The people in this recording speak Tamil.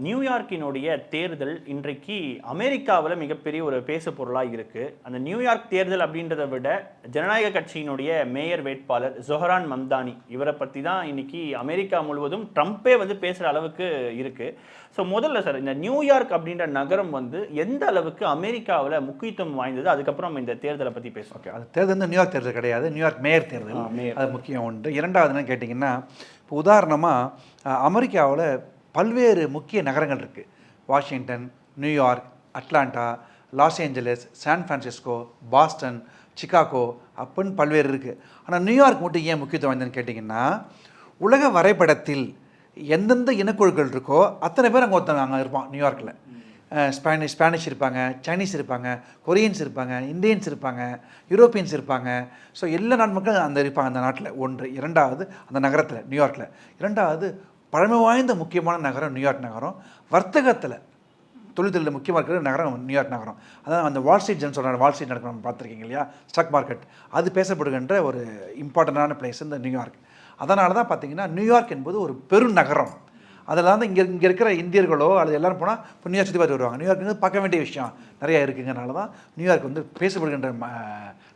நியூயார்க்கினுடைய தேர்தல் இன்றைக்கு அமெரிக்காவில் மிகப்பெரிய ஒரு பேசு பொருளாக இருக்கு. அந்த நியூயார்க் தேர்தல் அப்படின்றத விட ஜனநாயக கட்சியினுடைய மேயர் வேட்பாளர் ஜொஹரான் மம்தானி இவரை பற்றி தான் இன்னைக்கு அமெரிக்கா முழுவதும் ட்ரம்ப்பே பேசுகிற அளவுக்கு இருக்கு. ஸோ முதல்ல சார், இந்த நியூயார்க் அப்படின்ற நகரம் எந்த அளவுக்கு அமெரிக்காவில் முக்கியத்துவம் வாய்ந்தது, அதுக்கப்புறம் இந்த தேர்தலை பற்றி பேசுவோம். ஓகே, அது தேர்தல் நியூயார்க் தேர்தல் கிடையாது, நியூயார்க் மேயர் தேர்தல். அது முக்கியம் ஒன்று. இரண்டாவது என்ன கேட்டிங்கன்னா, இப்போ உதாரணமாக அமெரிக்காவில் பல்வேறு முக்கிய நகரங்கள் இருக்குது. Washington, New York, Atlanta, Los Angeles, San Francisco, Boston, Chicago அப்படின்னு பல்வேறு இருக்குது. ஆனால் நியூயார்க் மட்டும் ஏன் முக்கியத்துவம் வாய்ந்ததுன்னு கேட்டிங்கன்னா, உலக வரைபடத்தில் எந்தெந்த இனக்குழுக்கள் இருக்கோ அத்தனை பேர் அங்கே இருப்பான். நியூயார்க்கில் ஸ்பானிஷ் இருப்பாங்க, சைனீஸ் இருப்பாங்க, கொரியன்ஸ் இருப்பாங்க, இந்தியன்ஸ் இருப்பாங்க, யூரோப்பியன்ஸ் இருப்பாங்க. ஸோ எல்லா நாட்டு மக்களும் அந்த இருப்பாங்க அந்த நாட்டில். ஒன்று. இரண்டாவது, அந்த நகரத்தில் நியூயார்க்கில். இரண்டாவது, பழமை வாய்ந்த முக்கியமான நகரம் நியூயார்க் நகரம். வர்த்தகத்தில் தொழில்துறையில் முக்கியமாக இருக்கிற நகரம் நியூயார்க் நகரம். அதான் அந்த வால் ஸ்ட்ரீட் சொல்கிறாங்க, வால் ஸ்ட்ரீட் நடக்கணும் பார்த்துருக்கீங்க இல்லையா, ஸ்டாக் மார்க்கெட். அது பேசப்படுகின்ற ஒரு இம்பார்ட்டண்டான பிளேஸ் இந்த நியூயார்க். அதனால தான் பார்த்தீங்கன்னா நியூயார்க் என்பது ஒரு பெருநகரம். அதில் தான் இங்கே இருக்கிற இந்தியர்களோ அல்லது எல்லோரும் போனால் இப்போ நியூயார்க் சுற்றி பார்த்து வருவாங்க. நியூயார்க் பார்க்க வேண்டிய விஷயம் நிறையா இருக்குங்கிறனால தான் நியூயார்க் பேசப்படுகின்ற